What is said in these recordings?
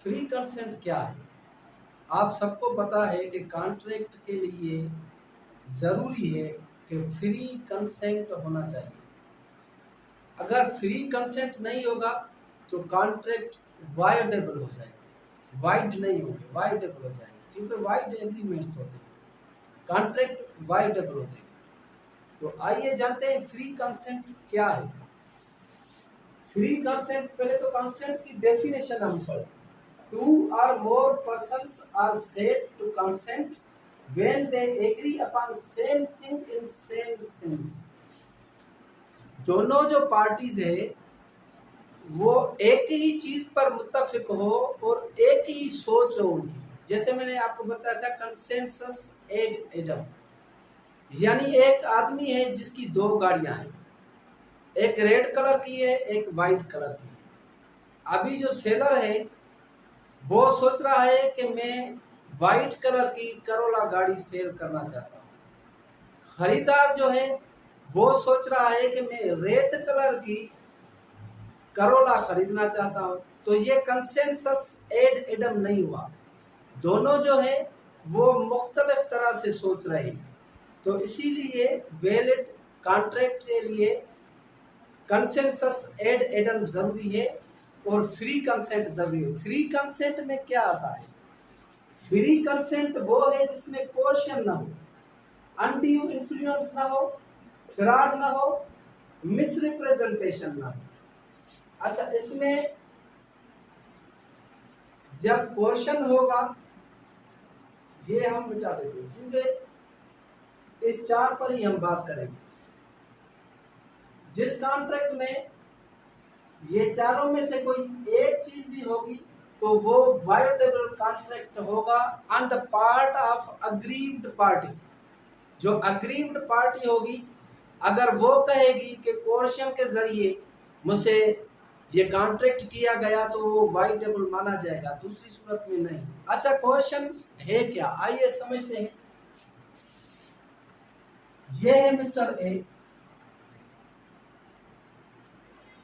Free consent क्या है? आप सबको पता है कि कॉन्ट्रैक्ट के लिए ज़रूरी है कि फ्री कंसेंट होना चाहिए। अगर फ्री कंसेंट नहीं होगा तो कॉन्ट्रैक्ट वायडेबल हो जाएंगे, वाइड नहीं होंगे, वायडेबल हो जाएंगे, क्योंकि वाइड एग्रीमेंट्स होते हैं, कॉन्ट्रैक्ट वायडेबल होते हैं। तो आइए जानते हैं फ्री कंसेंट क्या है। फ्री कंसेंट, पहले तो कंसेंट की डेफिनेशन हम पढ़ें। Two or more persons are said to consent when they agree upon same thing in same sense। दोनों जो पार्टीज है वो एक ही चीज पर मुत्तफिक हो और एक ही सोच हो उनकी। जैसे मैंने आपको बताया था कंसेंसस एड एडम, यानी एक आदमी है जिसकी दो गाड़ियां हैं, एक रेड कलर की है, एक वाइट कलर की है। अभी जो सेलर है वो सोच रहा है कि मैं वाइट कलर की करोला गाड़ी सेल करना चाहता हूँ। खरीदार जो है वो सोच रहा है कि मैं रेड कलर की करोला खरीदना चाहता हूँ। तो ये कंसेंसस एड एडम नहीं हुआ, दोनों जो है वो मुख्तलिफ तरह से सोच रहे हैं। तो इसीलिए वैलिड कॉन्ट्रैक्ट के लिए कंसेंसस एड एडम जरूरी है और फ्री कंसेंट जरूरी है। फ्री कंसेंट में क्या आता है? फ्री कंसेंट वो है जिसमें कोर्शन ना हो, अनड्यू इन्फ्लुएंस ना हो, फ्रॉड ना हो, मिसरिप्रेजेंटेशन ना हो। अच्छा, इसमें जब कोर्शन होगा, ये हम मिटा देते हैं क्योंकि इस चार पर ही हम बात करेंगे। जिस कॉन्ट्रैक्ट में ये चारों में से कोई एक चीज भी होगी तो वो वायोलेबल कॉन्ट्रैक्ट होगा on the part of aggrieved party. जो अग्रीव्ड पार्टी होगी, अगर वो कहेगी कि कोर्शन के जरिए मुझसे ये कॉन्ट्रैक्ट किया गया तो वो वाइडेबल माना जाएगा, दूसरी सूरत में नहीं। अच्छा, कोर्शन है क्या, आइए समझते हैं। ये है मिस्टर ए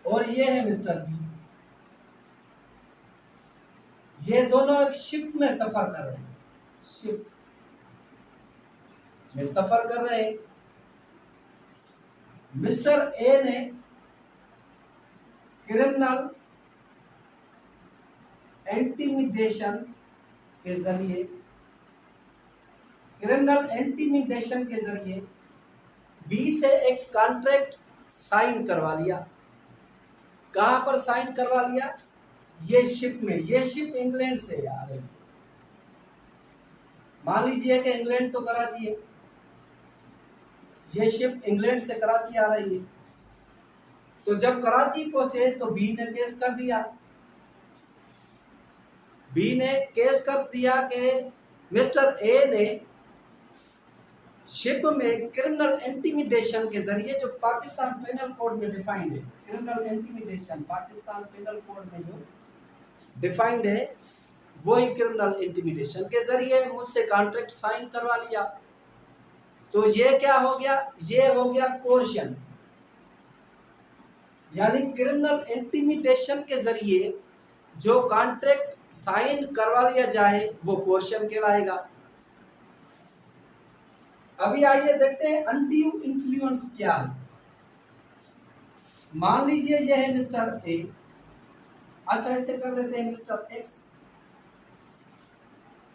और ये है मिस्टर बी। ये दोनों एक शिप में सफर कर रहे हैं, शिप में सफर कर रहे हैं। मिस्टर ए ने क्रिमिनल इंटिमिडेशन के जरिए बी से एक कॉन्ट्रैक्ट साइन करवा लिया। कहां पर साइन करवा लिया? ये शिप में। ये शिप इंग्लैंड से आ रही है, मान लीजिए कि इंग्लैंड तो कराची है, ये शिप इंग्लैंड से कराची आ रही है। तो जब कराची पहुंचे तो बी ने केस कर दिया। बी ने केस कर दिया कि मिस्टर ए ने शिप में क्रिमिनल इंटिमिडेशन के जरिए, जो पाकिस्तान पेनल कोड में डिफाइंड है, criminal intimidation Pakistan penal code में जो डिफाइंड है वही क्रिमिनल इंटिमिडेशन के जरिए मुझसे कॉन्ट्रैक्ट साइन करवा लिया। तो ये क्या हो गया? ये हो गया कोर्शन, यानी क्रिमिनल इंटिमिडेशन के जरिए जो कॉन्ट्रैक्ट साइन करवा लिया जाए वो कोर्शन कहलाएगा। अभी आइए देखते हैं अनड्यू इन्फ्लुएंस क्या है। मान लीजिए यह है मिस्टर ए। अच्छा, ऐसे कर लेते हैं मिस्टर एक्स,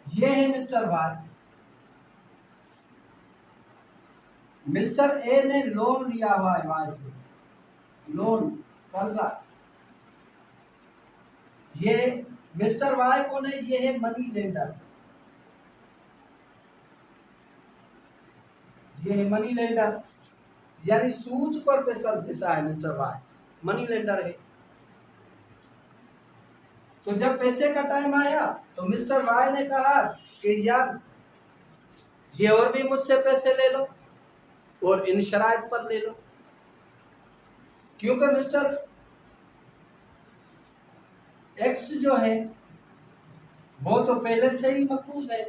ये है मिस्टर वाई। मिस्टर ए ने लोन लिया हुआ है वाई से, लोन, कर्जा। ये मिस्टर वाई कौन है? ये है मनी लेंडर, ये है मनी लेंडर, यानी सूद पर पैसा देता है मिस्टर वाई, मनी लेंडर है। तो जब पैसे का टाइम आया तो मिस्टर वाई ने कहा कि यार ये और भी मुझसे पैसे ले लो और इन शराइत पर ले लो, क्योंकि मिस्टर एक्स जो है वो तो पहले से ही मकरूज है।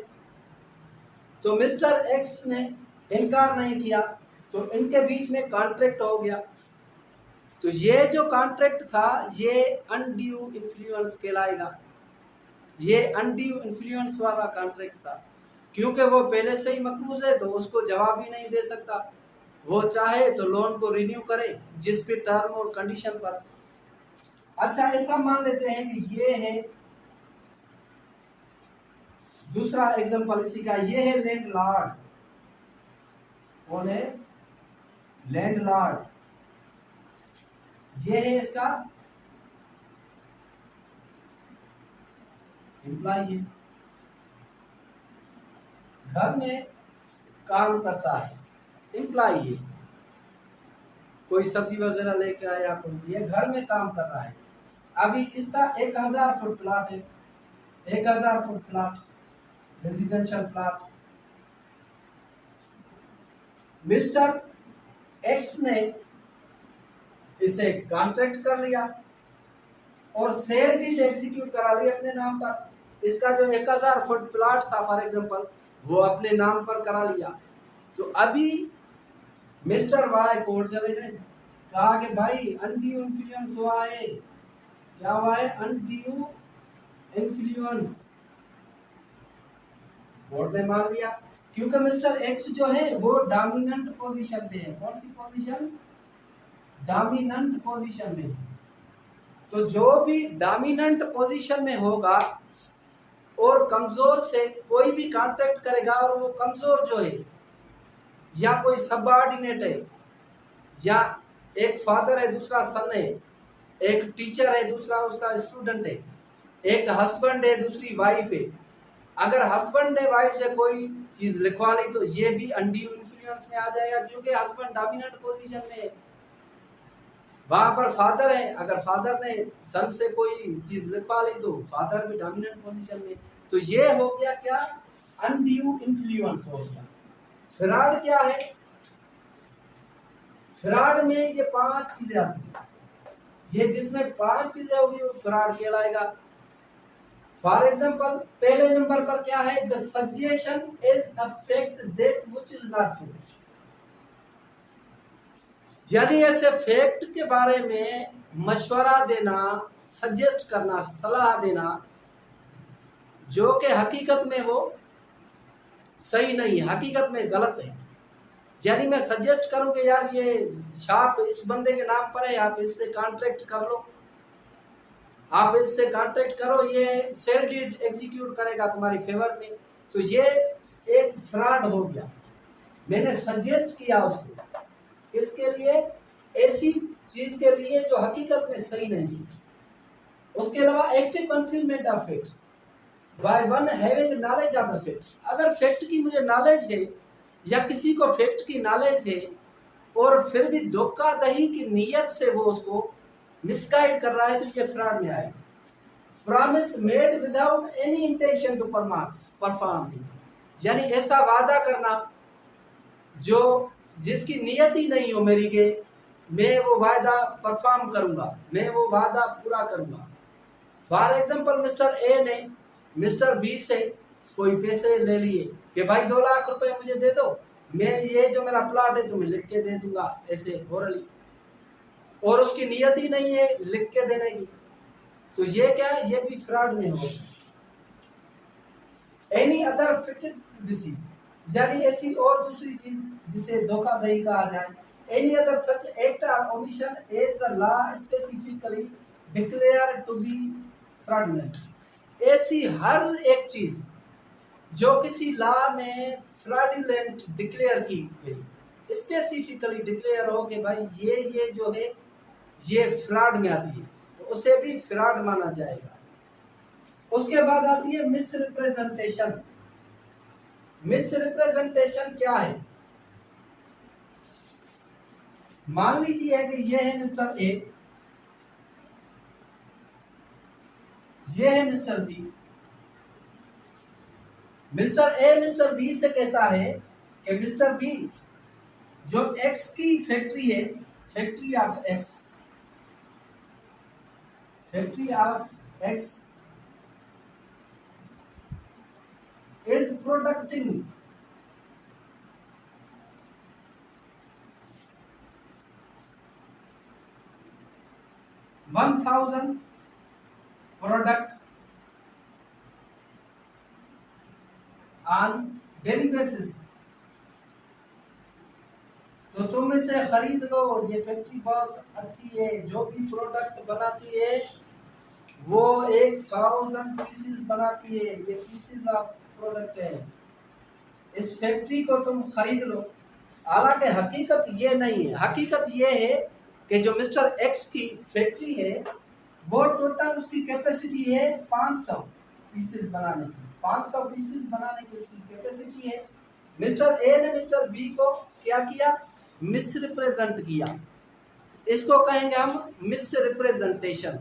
तो मिस्टर एक्स ने इनकार नहीं किया तो इनके बीच में कॉन्ट्रैक्ट हो गया। तो ये जो कॉन्ट्रैक्ट था ये अनड्यू इन्फ्लुएंस कहलाएगा, ये अनड्यू इन्फ्लुएंस वाला कॉन्ट्रैक्ट था, क्योंकि वो पहले से ही मकरूज है तो उसको जवाब ही नहीं दे सकता। वो चाहे तो लोन को रिन्यू करे जिस पे टर्म और कंडीशन पर। अच्छा, ऐसा मान लेते हैं कि ये है दूसरा एग्जांपल इसी का, ये है लैंडलॉर्ड। कौन है? लैंडलॉर्ड। ये है इसका एम्प्लॉय, घर में काम करता है, एम्प्लॉय है, कोई सब्जी वगैरह लेके आया, कोई ये घर में काम कर रहा है। अभी इसका 1000 फुट प्लॉट है, 1000 foot plot residential plot. Mister x ने इसे कॉन्ट्रैक्ट कर लिया और सेल डीड एग्जीक्यूट करा लिया अपने नाम पर। इसका जो 1000 फुट प्लॉट था फॉर एग्जांपल, वो अपने नाम पर करा लिया। तो अभी मिस्टर वाई कोर्ट चले गए, कहा कि भाई अनड्यू इन्फ्लुएंस हुआ है। क्या हुआ है? Undue influence. कोर्ट ने मान लिया क्योंकि मिस्टर एक्स जो है वो डोमिनेंट पोजीशन पे है। कौन सी पोजीशन? डोमिनेंट पोजीशन में है। तो जो भी डोमिनेंट पोजीशन में होगा और कमजोर से कोई भी कांटेक्ट करेगा और वो कमजोर जो है या कोई सबऑर्डिनेट है, या एक फादर है दूसरा सन है, एक टीचर है दूसरा उसका स्टूडेंट है, एक हस्बैंड है दूसरी वाइफ है, अगर हस्बैंड ने वाइफ से कोई चीज लिखवा ली तो ये भी अनड्यू इन्फ्लुएंस में आ जाएगा, क्योंकि हस्बैंड डोमिनेंट पोजीशन में है। वहां पर फादर है, अगर फादर ने सन से कोई चीज लिखवा ली तो फादर भी डोमिनेंट पोजीशन में। तो ये हो गया क्या? अनड्यू इन्फ्लुएंस हो गया। फ्रॉड क्या है? फ्रॉड में ये 5 चीजें आती है, ये जिसमें 5 चीजें होगी वो फ्रॉड कहलाएगा। फॉर एग्जाम्पल, पहले नंबर पर क्या है? The suggestion is a fact that which is not true. यानी ऐसे फैक्ट के बारे में मशवरा देना, सजेस्ट करना, सलाह देना जो कि हकीकत में वो सही नहीं है, हकीकत में गलत है। यानी मैं सजेस्ट करूं कि यार ये शॉप इस बंदे के नाम पर है, आप इससे कॉन्ट्रैक्ट कर लो, आप इससे कॉन्ट्रैक्ट करो, ये सेल डीड एग्जीक्यूट करेगा तुम्हारी फेवर में। तो ये एक फ्रॉड हो गया। मैंने सजेस्ट किया उसको, इसके लिए ऐसी चीज के लिए जो हकीकत में सही नहीं है। उसके अलावा active concealment of fact by one having knowledge of the fact. अगर फैक्ट की मुझे नॉलेज है या किसी को फैक्ट की नॉलेज है और फिर भी धोखाधड़ी की नीयत से वो उसको मिसगाइड कर रहा है तो ये फ्रॉड में आएगा। Promise made without any intention to perform, यानी ऐसा वादा करना जो जिसकी नियत ही नहीं हो मेरी के मैं वो वादा परफॉर्म करूंगा, मैं वो वादा पूरा करूंगा। फॉर एग्जांपल, मिस्टर ए ने मिस्टर बी से कोई पैसे ले लिए कि भाई 2 लाख रुपए मुझे दे दो, मैं ये जो मेरा प्लॉट है तुम्हें लिख के दे दूंगा ऐसे ओरली, और उसकी नियत ही नहीं है लिख के देने की। तो ये क्या है? ये भी फ्रॉड में होगा। Any other fitted to deceive, यानी ऐसी और दूसरी चीज जिसे धोखाधड़ी कहा जाए। Any other such act or omission as the law specifically declare to be fraudulent. ऐसी हर एक चीज जो किसी लॉ में फ्रॉडुलेंट डिक्लेयर की गई, स्पेसिफिकली डिक्लेयर हो कि भाई ये जो है ये फ्रॉड में आती है, तो उसे भी फ्रॉड माना जाएगा। उसके बाद आती है मिसरिप्रेजेंटेशन। मिसरिप्रेजेंटेशन क्या है? मान लीजिए कि ये है मिस्टर ए, ये है mister B. Mister A mister B से कहता है कि मिस्टर बी जो एक्स की फैक्ट्री है, factory of X, factory of X is producing 1000 product on daily basis. तो तुम इसे खरीद लो, ये फैक्ट्री बहुत अच्छी है, जो भी प्रोडक्ट बनाती है वो 1000 पीसेस बनाती है, ये पीसेस ऑफ प्रोडक्ट है, इस फैक्ट्री को तुम खरीद लो। हालांकि हकीकत ये नहीं है, हकीकत ये है कि जो मिस्टर एक्स की फैक्ट्री है वो टोटल उसकी कैपेसिटी है 500 पीसेस बनाने की, 500 पीसेस बनाने की उसकी कैपेसिटी है। मिस्टर ए ने मिस्टर बी को क्या किया, मिस रिप्रेजेंट किया, इसको कहेंगे हम मिस रिप्रेजेंटेशन।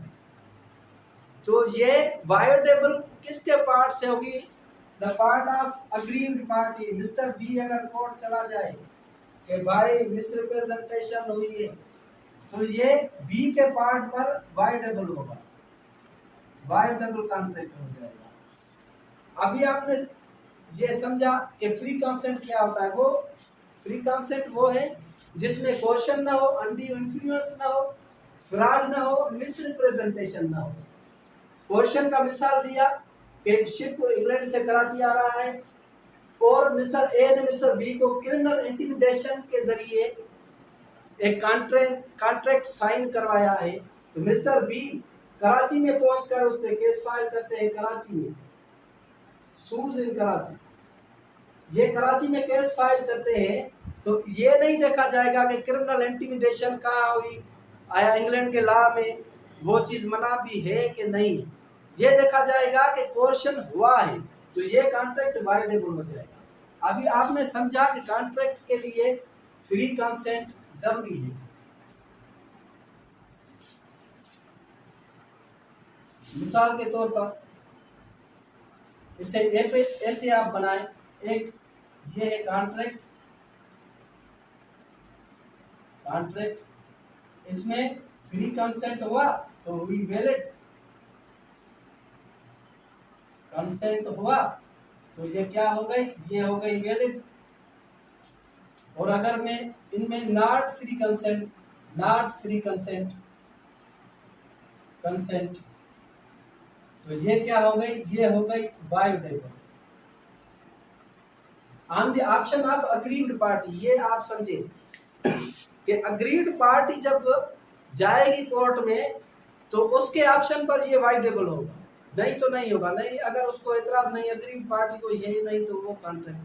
तो ये बायोडेबल किसके पार्ट से होगी, the part of aggrieved party. Mister B अगर कोर्ट चला जाए कि भाई मिस रिप्रेजेंटेशन हुई है, तो ये बी के पार्ट पर बायोडेबल होगा, बायोडेबल कॉन्ट्रैक्ट हो जाएगा। अभी आपने ये समझा कि फ्री कंसेंट क्या होता है। वो फ्री कंसेंट वो है जिसमें कोर्शन ना हो, अनड्यू इन्फ्लुएंस ना हो, फ्रॉड ना हो, मिस रिप्रेजेंटेशन ना हो। कोर्शन का मिसाल दिया कि शिप इंग्लैंड से कराची आ रहा है और मिस्टर ए ने मिस्टर बी को क्रिमिनल इंटिमिडेशन के जरिए एक कॉन्ट्रैक्ट साइन करवाया है। तो मिस्टर बी कराची में पहुंचकर उस पर केस फाइल करते हैं, कराची में सूज इन कराची, ये कराची में केस फाइल करते हैं। तो ये नहीं देखा जाएगा कि क्रिमिनल इंटिमिडेशन कहाँ हुई, आया इंग्लैंड के लॉ में वो चीज़ मना भी है कि नहीं, ये देखा जाएगा कि कोर्शन हुआ है, तो ये कॉन्ट्रैक्ट वाइडेबल हो जाएगा। अभी आपने समझा कि कॉन्ट्रैक्ट के लिए फ्री कंसेंट जरूरी है। मिसाल के तौर पर इसे ऐसे आप बनाएं, एक ये है कॉन्ट्रैक्ट, इसमें फ्री कंसेंट हुआ तो हुई वैलिड, कंसेंट हुआ तो ये क्या हो गई, ये हो गई वैलिड। और अगर मैं इनमें नॉट फ्री कंसेंट तो ये क्या हो गई, ये हो गई voidable. On the option of aggrieved party, ये आप समझे कि अग्रीव्ड पार्टी जब जाएगी कोर्ट में तो उसके ऑप्शन पर ये वाइडेबल होगा, नहीं तो नहीं होगा। नहीं, अगर उसको एतराज नहीं, अग्रीव्ड पार्टी को यही नहीं, तो वो कॉन्ट्रैक्ट